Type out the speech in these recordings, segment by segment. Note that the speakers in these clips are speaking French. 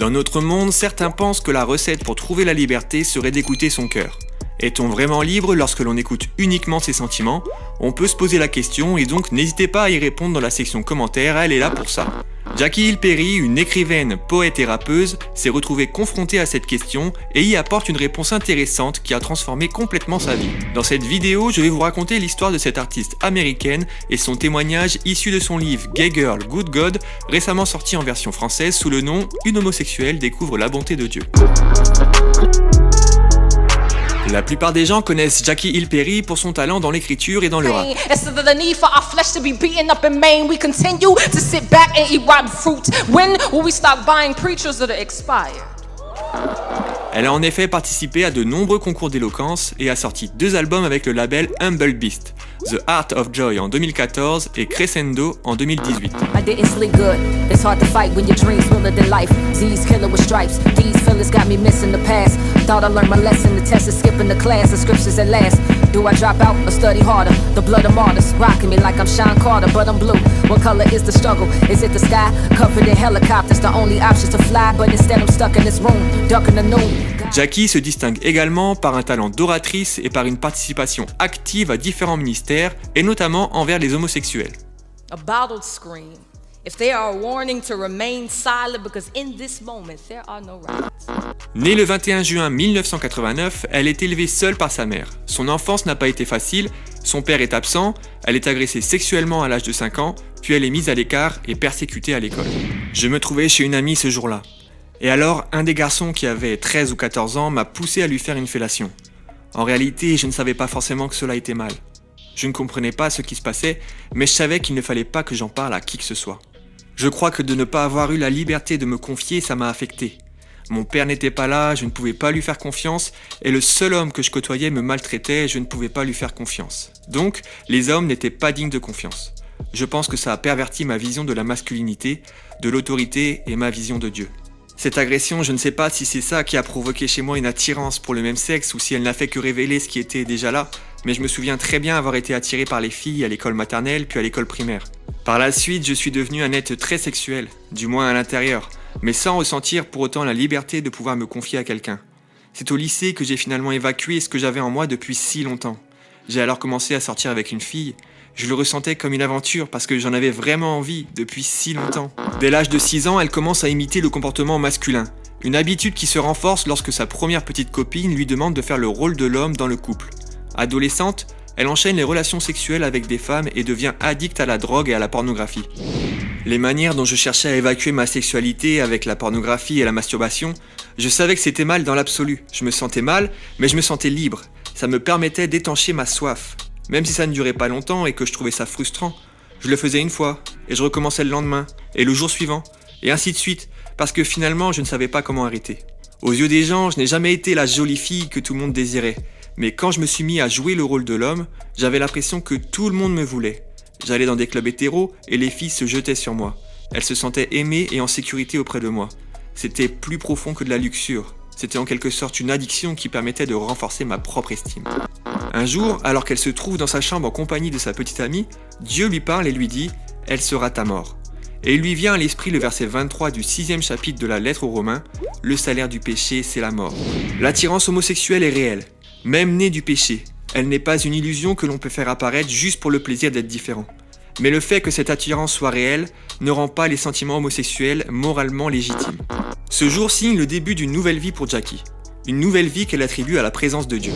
Dans notre monde, certains pensent que la recette pour trouver la liberté serait d'écouter son cœur. Est-on vraiment libre lorsque l'on écoute uniquement ses sentiments ? On peut se poser la question et donc n'hésitez pas à y répondre dans la section commentaires, elle est là pour ça. Jackie Hill Perry, une écrivaine, poète et rappeuse, s'est retrouvée confrontée à cette question et y apporte une réponse intéressante qui a transformé complètement sa vie. Dans cette vidéo, je vais vous raconter l'histoire de cette artiste américaine et son témoignage issu de son livre Gay Girl, Good God, récemment sorti en version française sous le nom « Une homosexuelle découvre la bonté de Dieu ». La plupart des gens connaissent Jackie Hill Perry pour son talent dans l'écriture et dans le rap. Elle a en effet participé à de nombreux concours d'éloquence et a sorti 2 albums avec le label Humble Beast, The Art of Joy en 2014 et Crescendo en 2018. Jackie se distingue également par un talent d'oratrice et par une participation active à différents ministères et notamment envers les homosexuels. Née le 21 juin 1989, elle est élevée seule par sa mère. Son enfance n'a pas été facile, son père est absent, elle est agressée sexuellement à l'âge de 5 ans, puis elle est mise à l'écart et persécutée à l'école. Je me trouvais chez une amie ce jour-là. Et alors, un des garçons qui avait 13 ou 14 ans m'a poussé à lui faire une fellation. En réalité, je ne savais pas forcément que cela était mal. Je ne comprenais pas ce qui se passait, mais je savais qu'il ne fallait pas que j'en parle à qui que ce soit. Je crois que de ne pas avoir eu la liberté de me confier, ça m'a affecté. Mon père n'était pas là, je ne pouvais pas lui faire confiance, et le seul homme que je côtoyais me maltraitait, je ne pouvais pas lui faire confiance. Donc, les hommes n'étaient pas dignes de confiance. Je pense que ça a perverti ma vision de la masculinité, de l'autorité et ma vision de Dieu. Cette agression, je ne sais pas si c'est ça qui a provoqué chez moi une attirance pour le même sexe ou si elle n'a fait que révéler ce qui était déjà là, mais je me souviens très bien avoir été attiré par les filles à l'école maternelle puis à l'école primaire. Par la suite, je suis devenu un être très sexuel, du moins à l'intérieur, mais sans ressentir pour autant la liberté de pouvoir me confier à quelqu'un. C'est au lycée que j'ai finalement évacué ce que j'avais en moi depuis si longtemps. J'ai alors commencé à sortir avec une fille. Je le ressentais comme une aventure parce que j'en avais vraiment envie depuis si longtemps. Dès l'âge de 6 ans, elle commence à imiter le comportement masculin. Une habitude qui se renforce lorsque sa première petite copine lui demande de faire le rôle de l'homme dans le couple. Adolescente, elle enchaîne les relations sexuelles avec des femmes et devient addicte à la drogue et à la pornographie. Les manières dont je cherchais à évacuer ma sexualité avec la pornographie et la masturbation, je savais que c'était mal dans l'absolu. Je me sentais mal, mais je me sentais libre. Ça me permettait d'étancher ma soif. Même si ça ne durait pas longtemps et que je trouvais ça frustrant, je le faisais une fois, et je recommençais le lendemain, et le jour suivant, et ainsi de suite, parce que finalement je ne savais pas comment arrêter. Aux yeux des gens, je n'ai jamais été la jolie fille que tout le monde désirait, mais quand je me suis mis à jouer le rôle de l'homme, j'avais l'impression que tout le monde me voulait. J'allais dans des clubs hétéros, et les filles se jetaient sur moi. Elles se sentaient aimées et en sécurité auprès de moi. C'était plus profond que de la luxure. C'était en quelque sorte une addiction qui permettait de renforcer ma propre estime. Un jour, alors qu'elle se trouve dans sa chambre en compagnie de sa petite amie, Dieu lui parle et lui dit « Elle sera ta mort ». Et il lui vient à l'esprit le verset 23 du 6e chapitre de la lettre aux Romains « Le salaire du péché, c'est la mort ». L'attirance homosexuelle est réelle, même née du péché. Elle n'est pas une illusion que l'on peut faire apparaître juste pour le plaisir d'être différent. Mais le fait que cette attirance soit réelle ne rend pas les sentiments homosexuels moralement légitimes. Ce jour signe le début d'une nouvelle vie pour Jackie. Une nouvelle vie qu'elle attribue à la présence de Dieu.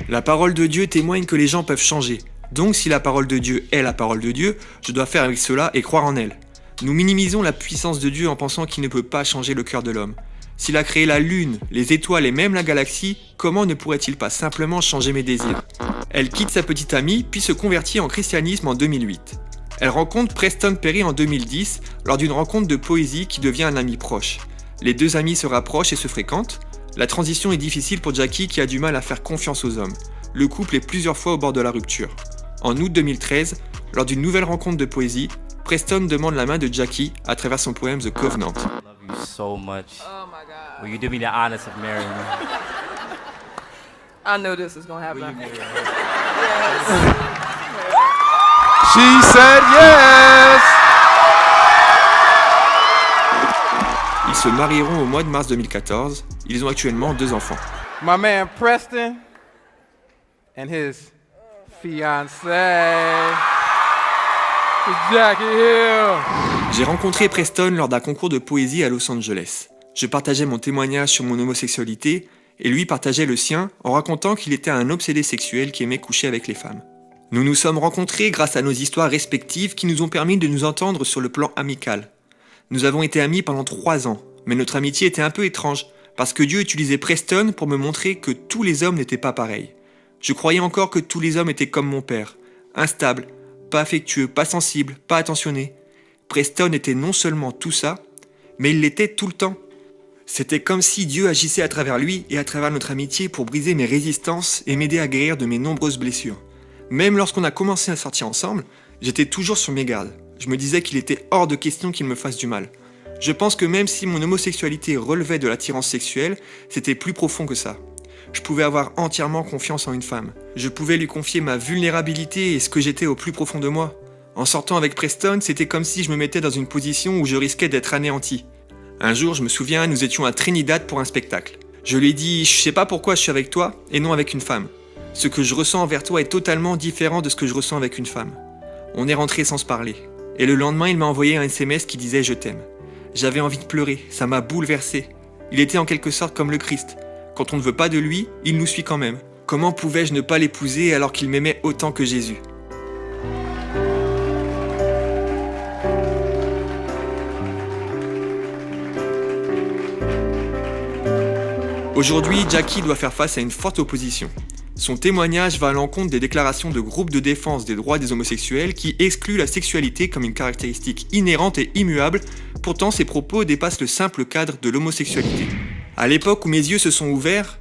La parole de Dieu témoigne que les gens peuvent changer. Donc si la parole de Dieu est la parole de Dieu, je dois faire avec cela et croire en elle. Nous minimisons la puissance de Dieu en pensant qu'il ne peut pas changer le cœur de l'homme. S'il a créé la lune, les étoiles et même la galaxie, comment ne pourrait-il pas simplement changer mes désirs ? Elle quitte sa petite amie puis se convertit en christianisme en 2008. Elle rencontre Preston Perry en 2010 lors d'une rencontre de poésie qui devient un ami proche. Les deux amis se rapprochent et se fréquentent. La transition est difficile pour Jackie qui a du mal à faire confiance aux hommes. Le couple est plusieurs fois au bord de la rupture. En août 2013, lors d'une nouvelle rencontre de poésie, Preston demande la main de Jackie à travers son poème The Covenant. I love you so much. Oh my God. Will you do me the honors of marrying me? I knew this was gonna happen. Yes. She said yes. Ils se marieront au mois de mars 2014. Ils ont actuellement 2 enfants. My man Preston and his fiancée, Jackie Hill. J'ai rencontré Preston lors d'un concours de poésie à Los Angeles. Je partageais mon témoignage sur mon homosexualité et lui partageait le sien en racontant qu'il était un obsédé sexuel qui aimait coucher avec les femmes. Nous nous sommes rencontrés grâce à nos histoires respectives qui nous ont permis de nous entendre sur le plan amical. Nous avons été amis pendant 3 ans, mais notre amitié était un peu étrange parce que Dieu utilisait Preston pour me montrer que tous les hommes n'étaient pas pareils. Je croyais encore que tous les hommes étaient comme mon père, instables, pas affectueux, pas sensibles, pas attentionnés. Preston était non seulement tout ça, mais il l'était tout le temps. C'était comme si Dieu agissait à travers lui et à travers notre amitié pour briser mes résistances et m'aider à guérir de mes nombreuses blessures. Même lorsqu'on a commencé à sortir ensemble, j'étais toujours sur mes gardes. Je me disais qu'il était hors de question qu'il me fasse du mal. Je pense que même si mon homosexualité relevait de l'attirance sexuelle, c'était plus profond que ça. Je pouvais avoir entièrement confiance en une femme. Je pouvais lui confier ma vulnérabilité et ce que j'étais au plus profond de moi. En sortant avec Preston, c'était comme si je me mettais dans une position où je risquais d'être anéanti. Un jour, je me souviens, nous étions à Trinidad pour un spectacle. Je lui ai dit « Je sais pas pourquoi je suis avec toi et non avec une femme. Ce que je ressens envers toi est totalement différent de ce que je ressens avec une femme. » On est rentré sans se parler. Et le lendemain, il m'a envoyé un SMS qui disait « Je t'aime ». J'avais envie de pleurer, ça m'a bouleversé. Il était en quelque sorte comme le Christ. Quand on ne veut pas de lui, il nous suit quand même. Comment pouvais-je ne pas l'épouser alors qu'il m'aimait autant que Jésus ? Aujourd'hui, Jackie doit faire face à une forte opposition. Son témoignage va à l'encontre des déclarations de groupes de défense des droits des homosexuels qui excluent la sexualité comme une caractéristique inhérente et immuable. Pourtant, ses propos dépassent le simple cadre de l'homosexualité. À l'époque où mes yeux se sont ouverts,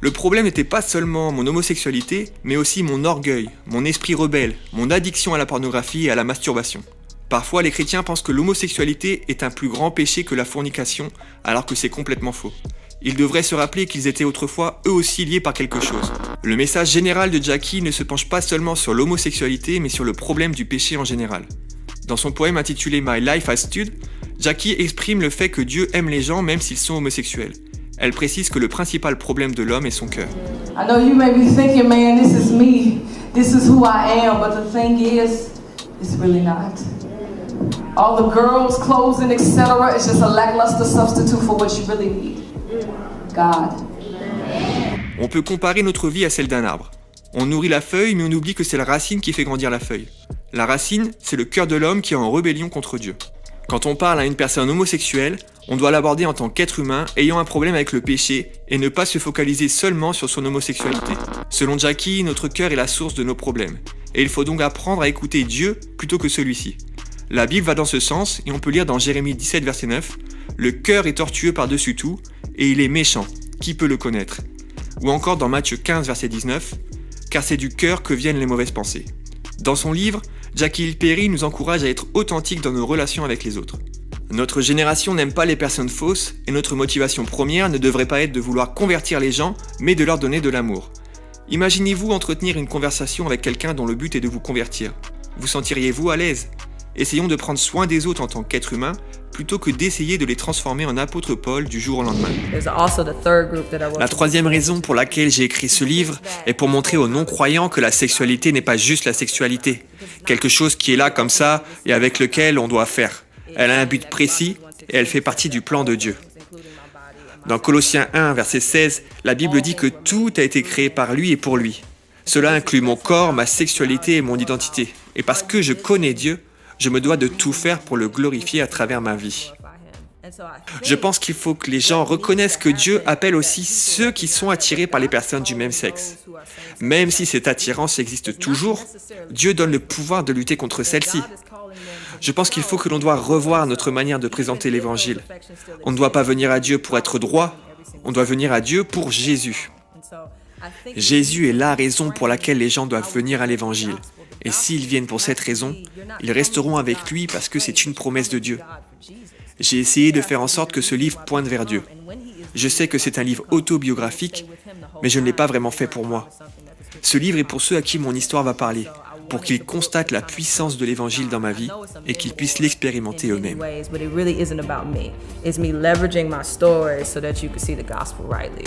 le problème n'était pas seulement mon homosexualité, mais aussi mon orgueil, mon esprit rebelle, mon addiction à la pornographie et à la masturbation. Parfois, les chrétiens pensent que l'homosexualité est un plus grand péché que la fornication, alors que c'est complètement faux. Ils devraient se rappeler qu'ils étaient autrefois eux aussi liés par quelque chose. Le message général de Jackie ne se penche pas seulement sur l'homosexualité, mais sur le problème du péché en général. Dans son poème intitulé My Life as Stud, Jackie exprime le fait que Dieu aime les gens même s'ils sont homosexuels. Elle précise que le principal problème de l'homme est son cœur. I know you may be thinking, man, this is me, this is who I am, but the thing is, it's really not. All the girls, clothing, etc. is just a lackluster substitute for what you really need. God. On peut comparer notre vie à celle d'un arbre. On nourrit la feuille, mais on oublie que c'est la racine qui fait grandir la feuille. La racine, c'est le cœur de l'homme qui est en rébellion contre Dieu. Quand on parle à une personne homosexuelle, on doit l'aborder en tant qu'être humain ayant un problème avec le péché et ne pas se focaliser seulement sur son homosexualité. Selon Jackie, notre cœur est la source de nos problèmes. Et il faut donc apprendre à écouter Dieu plutôt que celui-ci. La Bible va dans ce sens et on peut lire dans Jérémie 17, verset 9 « Le cœur est tortueux par-dessus tout et il est méchant, qui peut le connaître ?» Ou encore dans Matthieu 15, verset 19 « Car c'est du cœur que viennent les mauvaises pensées. » Dans son livre, Jackie Hill Perry nous encourage à être authentiques dans nos relations avec les autres. Notre génération n'aime pas les personnes fausses et notre motivation première ne devrait pas être de vouloir convertir les gens, mais de leur donner de l'amour. Imaginez-vous entretenir une conversation avec quelqu'un dont le but est de vous convertir. Vous sentiriez-vous à l'aise ? Essayons de prendre soin des autres en tant qu'être humain, plutôt que d'essayer de les transformer en apôtre Paul du jour au lendemain. La troisième raison pour laquelle j'ai écrit ce livre est pour montrer aux non-croyants que la sexualité n'est pas juste la sexualité, quelque chose qui est là comme ça et avec lequel on doit faire. Elle a un but précis et elle fait partie du plan de Dieu. Dans Colossiens 1, verset 16, la Bible dit que tout a été créé par lui et pour lui. Cela inclut mon corps, ma sexualité et mon identité. Et parce que je connais Dieu, je me dois de tout faire pour le glorifier à travers ma vie. Je pense qu'il faut que les gens reconnaissent que Dieu appelle aussi ceux qui sont attirés par les personnes du même sexe. Même si cette attirance existe toujours, Dieu donne le pouvoir de lutter contre celle-ci. Je pense qu'il faut que l'on doit revoir notre manière de présenter l'Évangile. On ne doit pas venir à Dieu pour être droit, on doit venir à Dieu pour Jésus. Jésus est la raison pour laquelle les gens doivent venir à l'Évangile. Et s'ils viennent pour cette raison, ils resteront avec lui parce que c'est une promesse de Dieu. J'ai essayé de faire en sorte que ce livre pointe vers Dieu. Je sais que c'est un livre autobiographique, mais je ne l'ai pas vraiment fait pour moi. Ce livre est pour ceux à qui mon histoire va parler. pour qu'ils constatent la puissance de l'évangile dans ma vie et qu'ils puissent l'expérimenter eux-mêmes. But it really isn't about me. It's me leveraging my story so that you can see the gospel rightly.